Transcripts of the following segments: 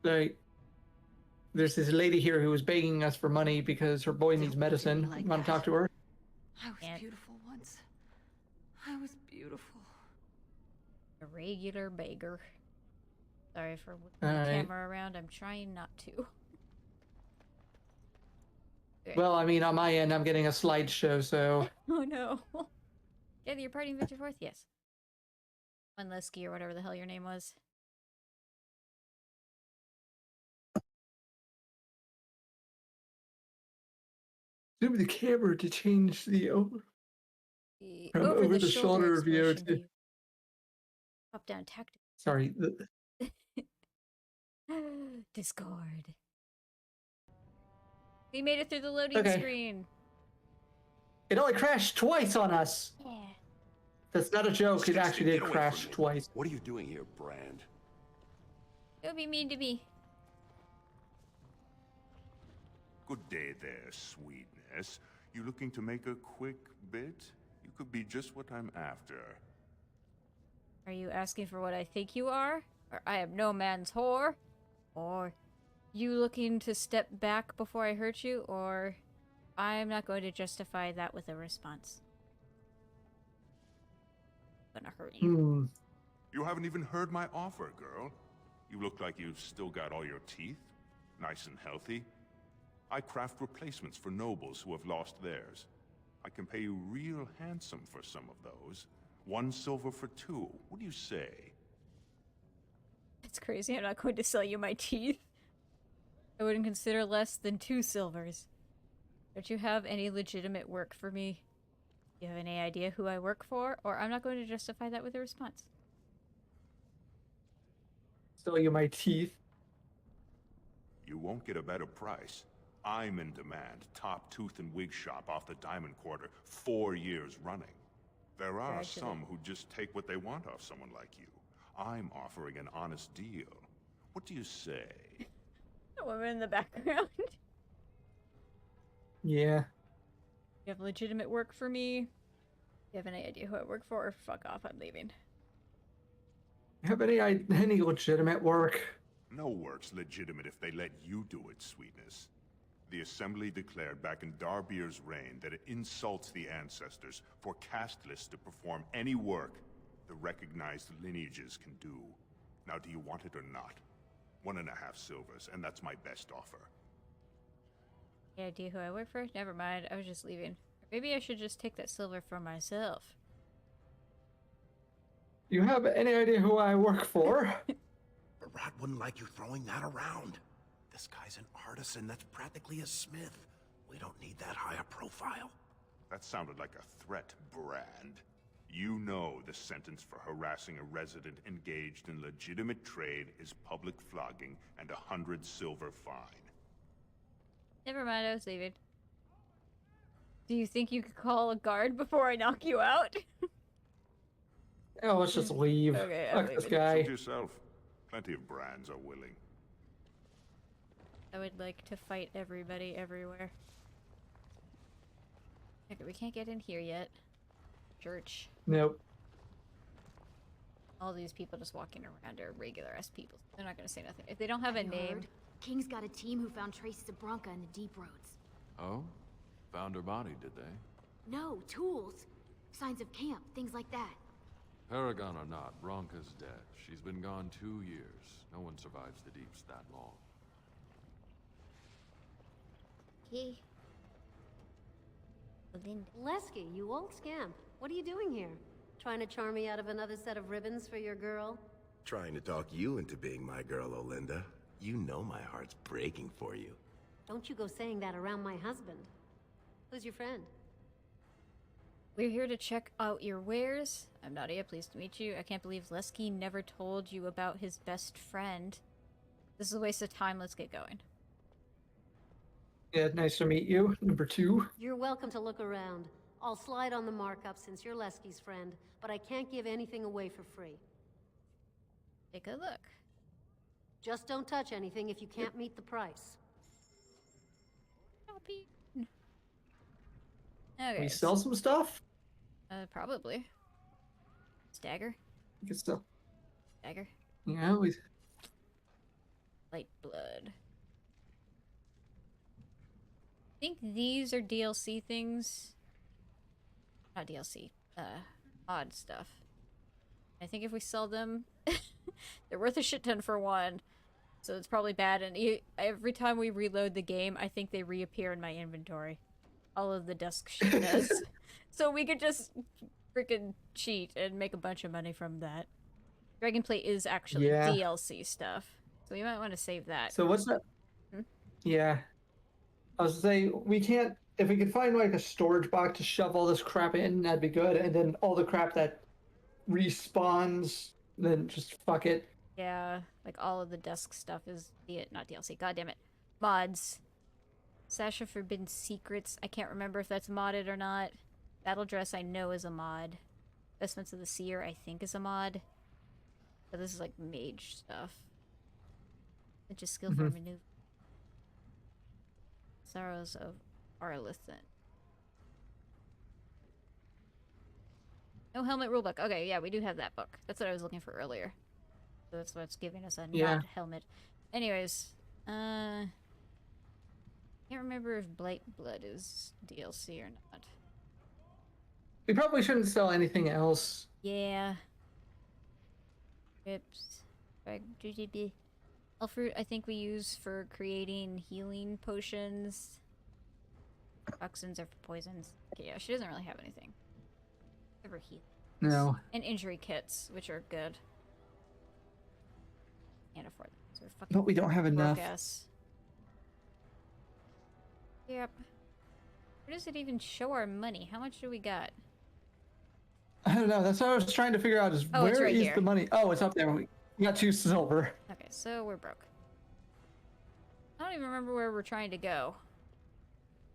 like, there's this lady here who is begging us for money because her boy needs medicine. Like Want to talk to her? I was beautiful once. I was beautiful. A regular beggar. Sorry for whipping the Alright. camera around. I'm trying not to. Okay. Well, I mean, on my end, I'm getting a slideshow, so... Oh no. Yeah, you're partying Venture Forth? Yes. Unlesky or whatever the hell your name was. Zoom the camera to change the The from over the shoulder view explosion to... view. Up down tactical. Sorry. Discord. We made it through the loading Okay. screen. It only crashed twice on us. Yeah. That's not a joke. It Seriously, actually did get away from crash me. twice. What are you doing here, Brand? Don't be mean to me. Good day there, sweetness. You looking to make a quick bit? You could be just what I'm after. Are you asking for what I think you are? Or I am no man's whore? Or you looking to step back before I hurt you? Or I'm not going to justify that with a response. I'm gonna hurt you. You haven't even heard my offer, girl. You look like you've still got all your teeth. Nice and healthy. I craft replacements for nobles who have lost theirs. I can pay you real handsome for some of those. 1 silver for 2. What do you say? It's crazy. I'm not going to sell you my teeth. I wouldn't consider less than 2 silvers. Don't you have any legitimate work for me? Do you have any idea who I work for? Or I'm not going to justify that with a response. Sell you my teeth. You won't get a better price. I'm in demand. Top tooth and wig shop off the Diamond Quarter, 4 years running. There are some who just take what they want off someone like you. I'm offering an honest deal. What do you say? A woman in the background. Yeah. You have legitimate work for me? You have any idea who I work for? Or fuck off, I'm leaving. Have any legitimate work? No work's legitimate if they let you do it, sweetness. The Assembly declared back in Darbier's reign that it insults the ancestors for casteless to perform any work the recognized lineages can do. Now, do you want it or not? 1.5 silvers, and that's my best offer. Any idea who I work for? Never mind, I was just leaving. Maybe I should just take that silver for myself. You have any idea who I work for? But Rat wouldn't like you throwing that around. This guy's an artisan that's practically a smith. We don't need that high a profile. That sounded like a threat, Brand. You know the sentence for harassing a resident engaged in legitimate trade is public flogging and 100 silver fine. Never mind, I was leaving. Do you think you could call a guard before I knock you out? Oh, let's just leave. Okay, Fuck this guy. Suit yourself. Plenty of Brands are willing. I would like to fight everybody everywhere. Okay, we can't get in here yet. Church. Nope. All these people just walking around are regular ass people. They're not gonna say nothing. If they don't have a you name. heard? King's got a team who found traces of Bronca in the deep roads. Oh? Found her body, did they? No, tools. Signs of camp, things like that. Paragon or not, Bronca's dead. She's been gone 2 years. No one survives the deeps that long. Okay. Lesky, you old scamp. What are you doing here? Trying to charm me out of another set of ribbons for your girl? Trying to talk you into being my girl, Olinda. You know my heart's breaking for you. Don't you go saying that around my husband. Who's your friend? We're here to check out your wares. I'm Nadia, pleased to meet you. I can't believe Lesky never told you about his best friend. This is a waste of time, let's get going. Yeah, nice to meet you. Number 2. You're welcome to look around. I'll slide on the markup since you're Lesky's friend, but I can't give anything away for free. Take a look. Just don't touch anything if you can't meet the price. Copy. Can Okay. we sell some stuff? Probably. Stagger. We can sell. Stagger. Yeah, we... Light blood. I think these are DLC things. Not DLC. Mod stuff. I think if we sell them, they're worth a shit ton for one. So it's probably bad, and every time we reload the game, I think they reappear in my inventory. All of the dusk shit does. So we could just freaking cheat and make a bunch of money from that. Dragonplate is actually DLC stuff, so you might want to save that. So what's that? Yeah. I was saying, we can't... If we could find, like, a storage box to shove all this crap in, that'd be good. And then all the crap that respawns, then just fuck it. Yeah, like all of the dusk stuff is not DLC. God damn it, mods. Sasha Forbidden Secrets. I can't remember if that's modded or not. Battle Dress I know is a mod. Vestments of the Seer I think is a mod. So this is like mage stuff. It's just skill for maneuver. Sorrows of Arlethan. No helmet rulebook. Okay, yeah, we do have that book. That's what I was looking for earlier. So that's what's giving us a not helmet. Anyways, can't remember if Blight Blood is DLC or not. We probably shouldn't sell anything else. Yeah. Rips. Elfruit I think we use for creating healing potions. Toxins are for poisons. Okay, yeah, she doesn't really have anything. Ever heal. No. And injury kits, which are good. Can't afford them. So we're fucking But we don't have enough. broke-ass. Yep. Where does it even show our money? How much do we got? I don't know. That's what I was trying to figure out is Oh, it's where right is here. the money? Oh, it's up there. We got 2 silver. Okay, so we're broke. I don't even remember where we're trying to go.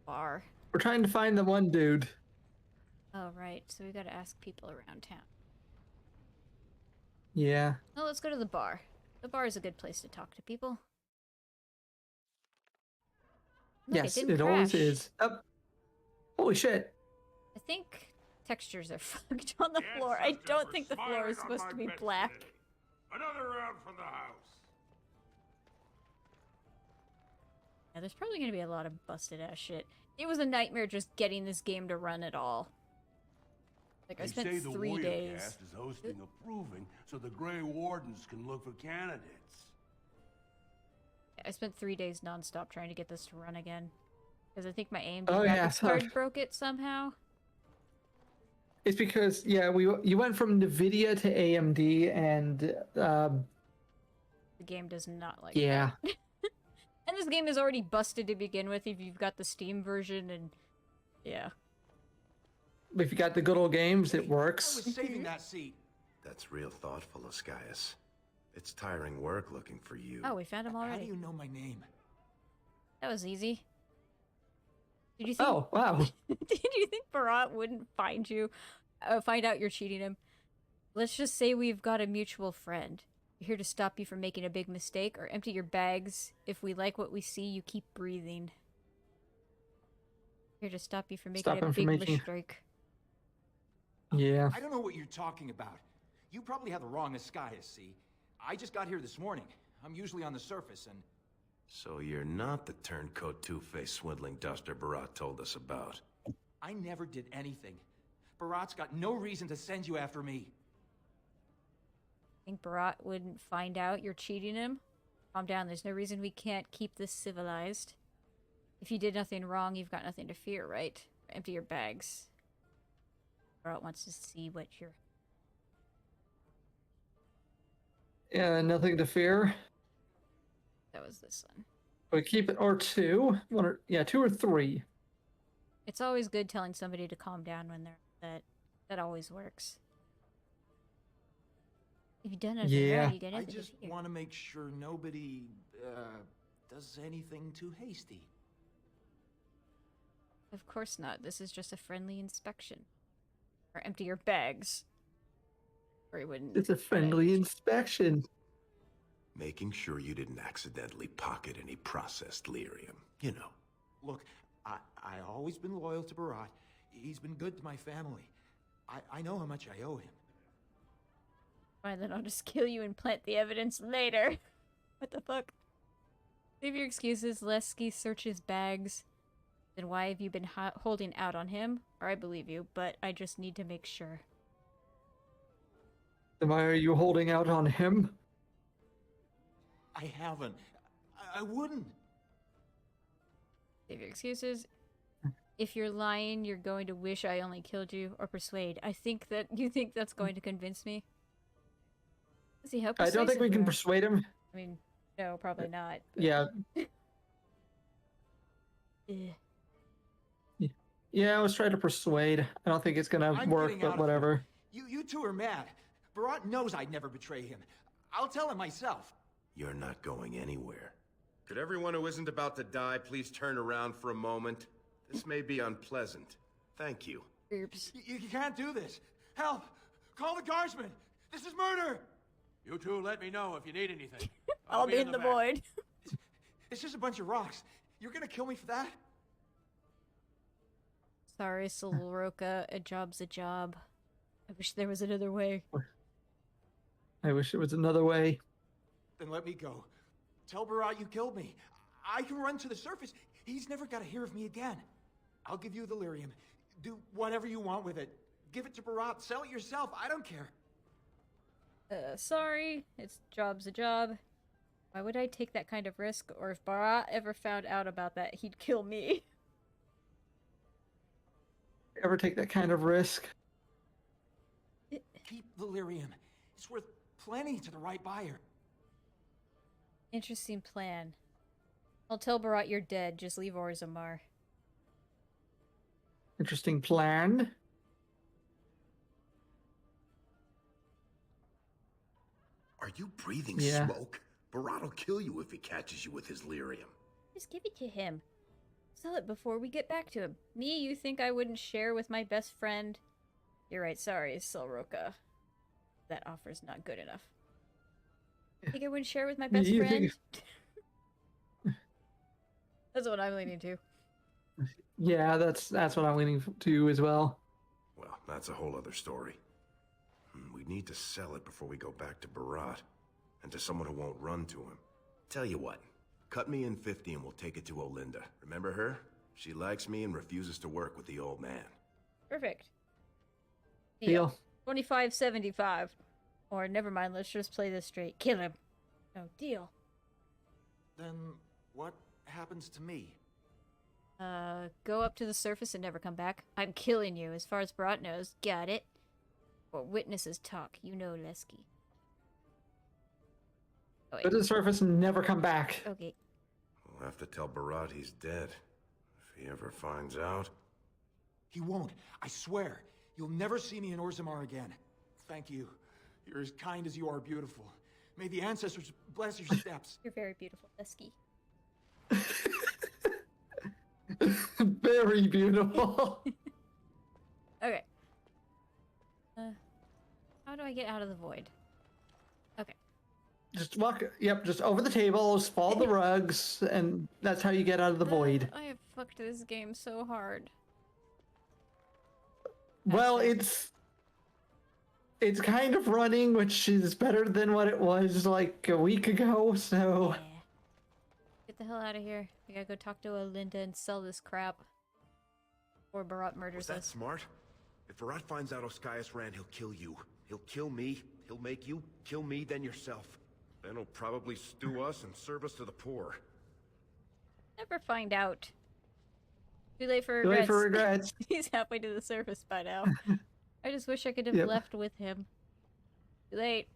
Bar. We're trying to find the one dude. Oh, right. So we gotta ask people around town. Yeah. Oh, let's go to the bar. The bar is a good place to talk to people. Look, Yes, it, didn't it always crash. is. Oh. Holy shit. I think textures are fucked on the floor. I don't think the floor is supposed to be black. Another round for the house. Yeah, there's probably gonna be a lot of busted ass shit. It was a nightmare just getting this game to run at all. Like I spent 3 days. Cast is hosting a proving so the Grey Wardens can look for candidates. I spent 3 days nonstop trying to get this to run again. Because I think my AMD Oh, yeah, graphics card broke it somehow. It's because, yeah, you went from NVIDIA to AMD, and, The game does not like yeah. that. And this game is already busted to begin with if you've got the Steam version, and yeah. If you got the good old games, it I works. was saving that seat. That's real thoughtful, Ascaius. It's tiring work looking for you. Oh, we found him How do already. you know my name? That was easy. Did you think? Oh, wow. Did you think Barat wouldn't find you, find out you're cheating him? Let's just say we've got a mutual friend. We're here to stop you from making a big mistake or empty your bags. If we like what we see, you keep breathing. Here to stop you from making Stop a him from big making- mistake. Yeah. I don't know what you're talking about. You probably have the wrong Ascaius, see? I just got here this morning. I'm usually on the surface, and... So you're not the turncoat two-faced swindling duster Barat told us about. I never did anything. Barat's got no reason to send you after me. Think Barat wouldn't find out you're cheating him? Calm down, there's no reason we can't keep this civilized. If you did nothing wrong, you've got nothing to fear, right? Empty your bags. Barat wants to see what you're... Yeah, nothing to fear. That was this one. We keep it, or 2. 2 or 3. It's always good telling somebody to calm down when they're upset. That always works. If you've done anything Yeah. wrong, you get I nothing to just fear. want to make sure nobody, does anything too hasty. Of course not. This is just a friendly inspection. Or empty your bags. Or he wouldn't... It's a friendly inspection. Making sure you didn't accidentally pocket any processed lyrium. You know. Look, I always been loyal to Barat. He's been good to my family. I know how much I owe him. Fine, then I'll just kill you and plant the evidence later. What the fuck? Leave your excuses. Lesky searches bags. Then why have you been holding out on him? Or I believe you, but I just need to make sure. Then why are you holding out on him? I haven't. I wouldn't. Save your excuses. If you're lying, you're going to wish I only killed you, or persuade. I think that you think that's going to convince me. See how I don't think we can persuade him. I mean, no, probably not. Yeah. Eh. Yeah, I was trying to persuade. I don't think it's gonna I'm work, getting out but of whatever. here. You two are mad. Barat knows I'd never betray him. I'll tell him myself. You're not going anywhere. Could everyone who isn't about to die please turn around for a moment? This may be unpleasant. Thank you. Oops. You can't do this. Help! Call the guardsmen! This is murder! You two let me know if you need anything. I'll be in the back. void. It's just a bunch of rocks. You're gonna kill me for that? Sorry, Solroka. A job's a job. I wish there was another way. I wish it was another way. Then let me go. Tell Barat you killed me. I can run to the surface. He's never got to hear of me again. I'll give you the lyrium. Do whatever you want with it. Give it to Barat. Sell it yourself. I don't care. Sorry. It's job's a job. Why would I take that kind of risk? Or if Barat ever found out about that, he'd kill me. Ever take that kind of risk? Keep the lyrium. It's worth plenty to the right buyer. Interesting plan. I'll tell Barat you're dead. Just leave Orzammar. Interesting plan. Are you breathing Yeah. smoke? Barat will kill you if he catches you with his lyrium. Just give it to him. Sell it before we get back to him. Me, you think I wouldn't share with my best friend? You're right, sorry, Solroka. That offer's not good enough. Think I wouldn't share with my best You friend? think- That's what I'm leaning to. Yeah, that's what I'm leaning to as well. Well, that's a whole other story. We need to sell it before we go back to Barat. And to someone who won't run to him. Tell you what, cut me in 50 and we'll take it to Olinda. Remember her? She likes me and refuses to work with the old man. Perfect. Deal. 25.75. Or never mind, let's just play this straight. Kill him. No, deal. Then what happens to me? Go up to the surface and never come back. I'm killing you, as far as Barat knows. Got it? Or witnesses talk. You know Lesky. Oh, Go to the surface and never come back. Okay. We'll have to tell Barat he's dead. If he ever finds out. He won't. I swear. You'll never see me in Orzammar again. Thank you. You're as kind as you are beautiful. May the ancestors bless your steps. You're very beautiful, Lesky. Very beautiful. Okay. How do I get out of the void? Okay. Just walk, yep, just over the tables, follow the rugs, and that's how you get out of the void. I have fucked this game so hard. Well, it's kind of running, which is better than what it was like a week ago, so... Yeah. Get the hell out of here. We gotta go talk to Olinda and sell this crap. Or Barat Was murders that us. smart? If Barat finds out Oskias ran, he'll kill you. He'll kill me. He'll make you kill me, then yourself. Then he'll probably stew us and serve us to the poor. Never find out. Too late for Too regrets. late for regrets. He's halfway to the surface by now. I just wish I could have Yep. left with him. Too late.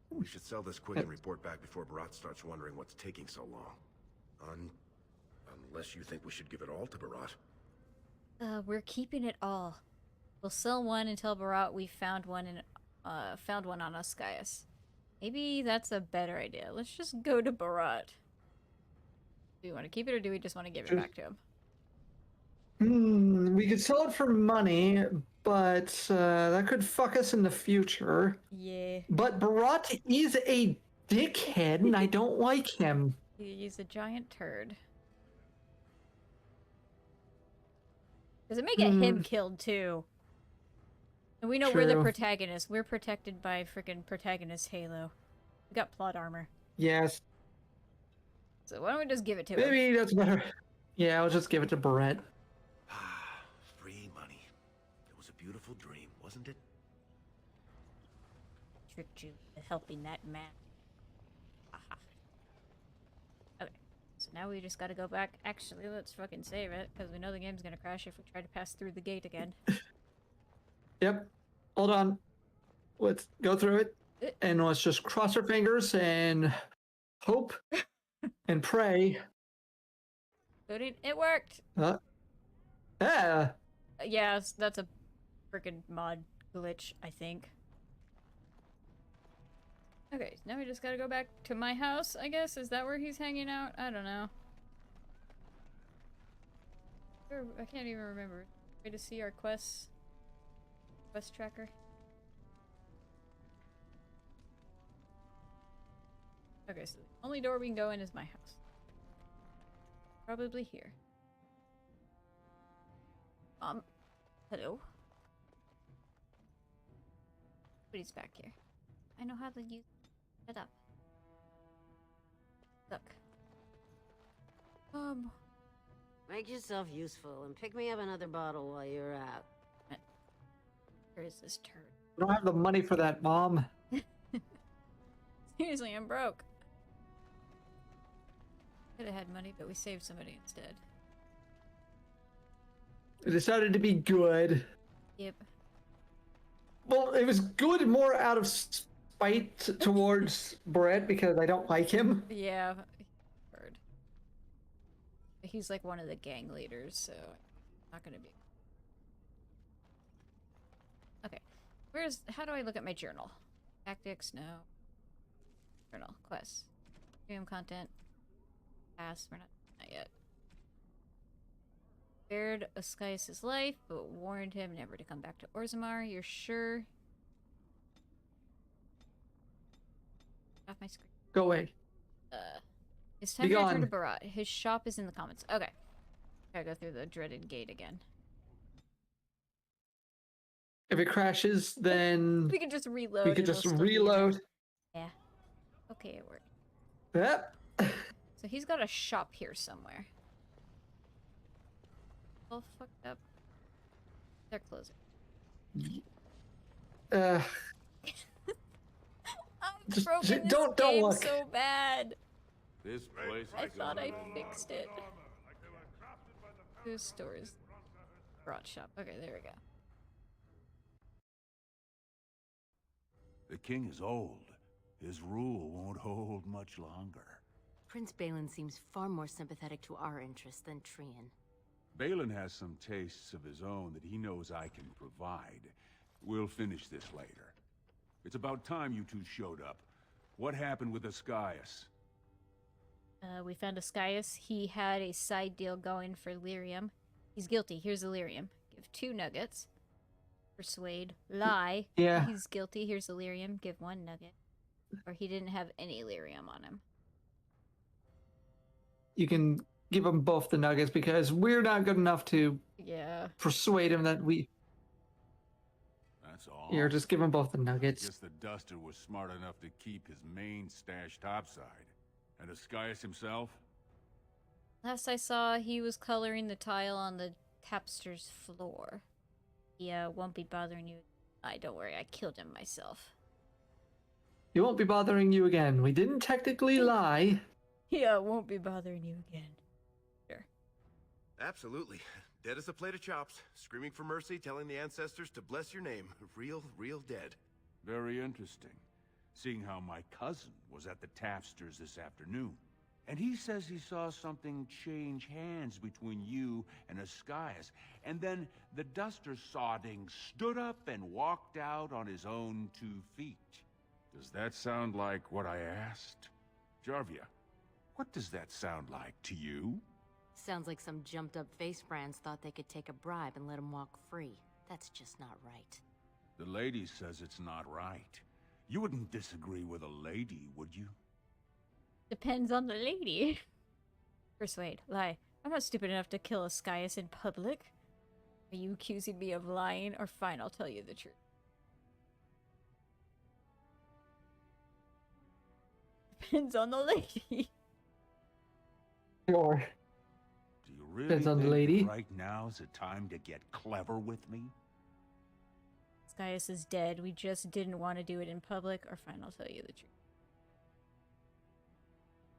We should sell this quick and report back before Barat starts wondering what's taking so long. Unless you think we should give it all to Barat. We're keeping it all. We'll sell one and tell Barat we found one on Oskias. Maybe that's a better idea. Let's just go to Barat. Do we want to keep it or do we just want to give it back to him? We could sell it for money, but that could fuck us in the future. Yeah. But Barat is a dickhead, and I don't like him. He's a giant turd. Does it may get him killed too? And we know we're the True. protagonist. We're protected by freaking protagonist Halo. We got plot armor. Yes. So why don't we just give it to him? Maybe that's better. Yeah, I'll just give it to Barrett. Free money. It was a beautiful dream, wasn't it? Tricked you into helping that man. Aha. Okay, so now we just gotta go back. Actually, let's fucking save it, because we know the game's gonna crash if we try to pass through the gate again. Yep. Hold on. Let's go through it. And let's just cross our fingers and hope and pray. It worked! Yeah. Yes, that's a freaking mod glitch, I think. Okay, now we just gotta go back to my house, I guess? Is that where he's hanging out? I don't know. I can't even remember. Way to see our quests. Quest tracker. Okay, so the only door we can go in is my house. Probably here. Hello? Nobody's back here. I know how to use... Shut up. Look. Make yourself useful and pick me up another bottle while you're out. Where is this turd? We don't have the money for that, Mom. Seriously, I'm broke. Could have had money, but we saved somebody instead. We decided to be good. Yep. Well, it was good more out of spite towards Brett because I don't like him. Yeah. Heard. He's like one of the gang leaders, so not gonna be. Okay. How do I look at my journal? Tactics, no. Journal, quests. Premium content. Pass, we're not yet. Spared Ascaius' life, but warned him never to come back to Orzammar. You're sure? Off my screen. Go away. It's time to return to Barat. His shop is in the comments. Okay. Gotta go through the dreaded gate again. If it crashes, then we can just reload. We could just reload. Yeah. Okay, it worked. Yep. So he's got a shop here somewhere. All fucked up. They're closing. I'm broken this game look. so bad. This place. I thought I fixed it. Whose stores? Broad shop. Okay, there we go. The king is old. His rule won't hold much longer. Prince Balin seems far more sympathetic to our interests than Trian. Balin has some tastes of his own that he knows I can provide. We'll finish this later. It's about time you two showed up. What happened with Ascaius? We found Ascaius. He had a side deal going for lyrium. He's guilty. Here's the lyrium. Give 2 nuggets. Persuade. Lie. Yeah. He's guilty. Here's the lyrium. Give 1 nugget. Or he didn't have any lyrium on him. You can give them both the nuggets because we're not good enough to persuade him that we... That's all. Here, just give them both the nuggets. Guess the Duster was smart enough to keep his main stash topside. And Ascaius himself? Last I saw, he was coloring the tile on the tapster's floor. He won't be bothering you. Don't worry, I killed him myself. He won't be bothering you again. We didn't technically lie. Yeah, won't be bothering you again. Sure. Absolutely. Dead as a plate of chops. Screaming for mercy, telling the ancestors to bless your name. Real dead. Very interesting. Seeing how my cousin was at the Tapsters this afternoon. And he says he saw something change hands between you and Ascaius. And then the Duster Sodding stood up and walked out on his own 2 feet. Does that sound like what I asked? Jarvia, what does that sound like to you? Sounds like some jumped-up face brands thought they could take a bribe and let him walk free. That's just not right. The lady says it's not right. You wouldn't disagree with a lady, would you? Depends on the lady. Persuade. Lie. I'm not stupid enough to kill Ascaius in public. Are you accusing me of lying? Or fine, I'll tell you the truth. Depends on the lady. Or Do you really depends on the think lady. that right now's the time to get clever with me? Skyus is dead. We just didn't want to do it in public. Or fine, I'll tell you the truth.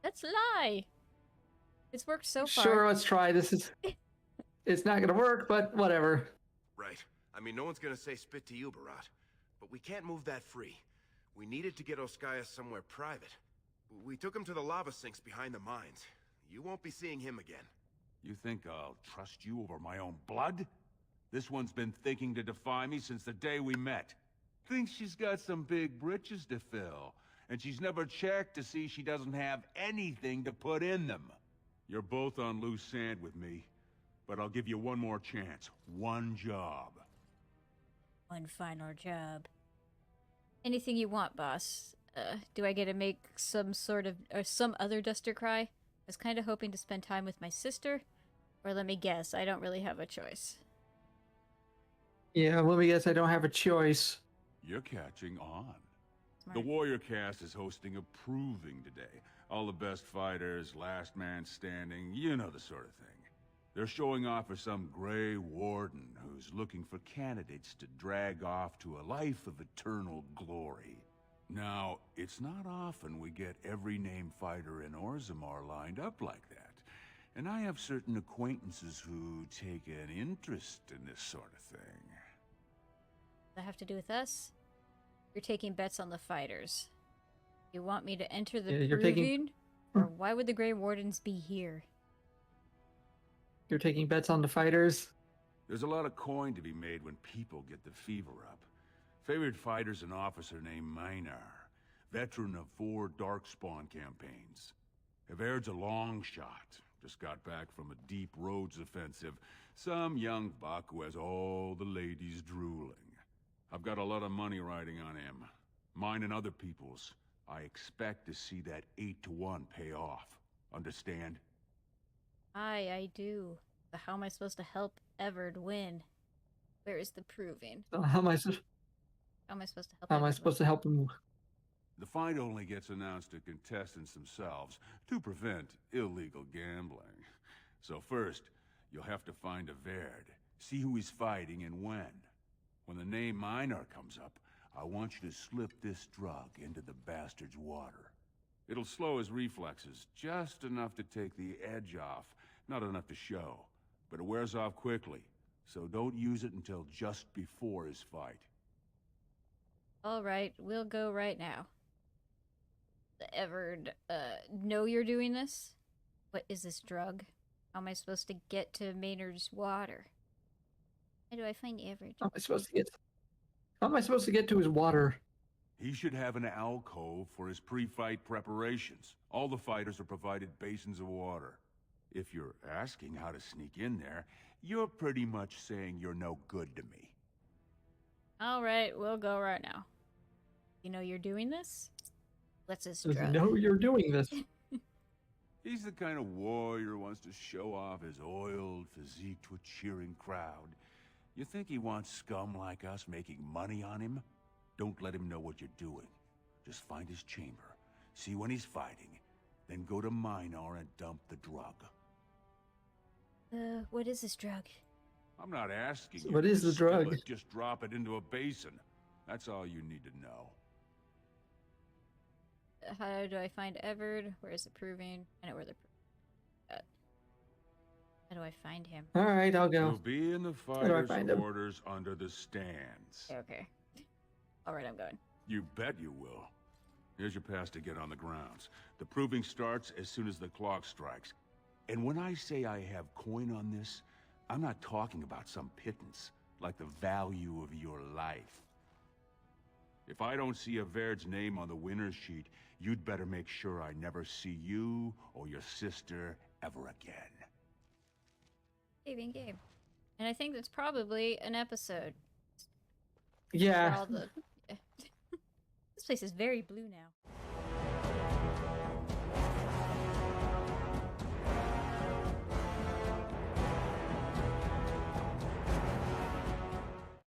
Let's lie! It's worked so far. Sure, let's try. This is. It's not gonna work, but whatever. Right. I mean, no one's gonna say spit to you, Barat. But we can't move that free. We needed to get Oskaya somewhere private. We took him to the lava sinks behind the mines. You won't be seeing him again. You think I'll trust you over my own blood? This one's been thinking to defy me since the day we met. Thinks she's got some big britches to fill, and she's never checked to see she doesn't have anything to put in them. You're both on loose sand with me, but I'll give you one more chance. One job. One final job. Anything you want, boss. Do I get to make some sort of, or some other duster cry? I was kind of hoping to spend time with my sister. Or let me guess, I don't really have a choice. Yeah, let me guess. I don't have a choice. You're catching on. Smart. The Warrior Cast is hosting a proving today. All the best fighters, last man standing, you know the sort of thing. They're showing off for some Grey Warden who's looking for candidates to drag off to a life of eternal glory. Now, it's not often we get every named fighter in Orzammar lined up like that. And I have certain acquaintances who take an interest in this sort of thing. Does that have to do with us? You're taking bets on the fighters. You want me to enter the Yeah, you're proving? taking- Or why would the Grey Wardens be here? You're taking bets on the fighters. There's a lot of coin to be made when people get the fever up. Favorite fighter's an officer named Minar, veteran of 4 Darkspawn campaigns. Havaird's a long shot, just got back from a deep roads offensive. Some young buck who has all the ladies drooling. I've got a lot of money riding on him. Mine and other people's. I expect to see that 8-to-1 pay off. Understand? Aye, I do. But how am I supposed to help Everard win? Where is the proving? How am I? How am I supposed to help How am I Everard supposed to help him? The fight only gets announced to contestants themselves to prevent illegal gambling. So first, you'll have to find a Verd, see who he's fighting and when. When the name Minar comes up, I want you to slip this drug into the bastard's water. It'll slow his reflexes, just enough to take the edge off, not enough to show. But it wears off quickly, so don't use it until just before his fight. Alright, we'll go right now. Everard, know you're doing this? What is this drug? How am I supposed to get to Maynard's water? How do I find Everard? How am I supposed to get? How am I supposed to get to his water? He should have an alcove for his pre-fight preparations. All the fighters are provided basins of water. If you're asking how to sneak in there, you're pretty much saying you're no good to me. Alright, we'll go right now. You know you're doing this? What's this drug? No, you're doing this. He's the kind of warrior who wants to show off his oiled physique to a cheering crowd. You think he wants scum like us making money on him? Don't let him know what you're doing. Just find his chamber, see when he's fighting, then go to Minar and dump the drug. What is this drug? I'm not asking you What to is the distill drug? it, just drop it into a basin. That's all you need to know. How do I find Everard? Where is the proving? I know where the How do I find him? All right, I'll You'll go. be in the do I fighter's find him? orders under the stands. Okay. Alright, I'm going. You bet you will. Here's your pass to get on the grounds. The proving starts as soon as the clock strikes. And when I say I have coin on this, I'm not talking about some pittance, like the value of your life. If I don't see a Verd's name on the winner's sheet, you'd better make sure I never see you or your sister ever again. Saving game. And I think that's probably an episode. Yeah. For all the... This place is very blue now.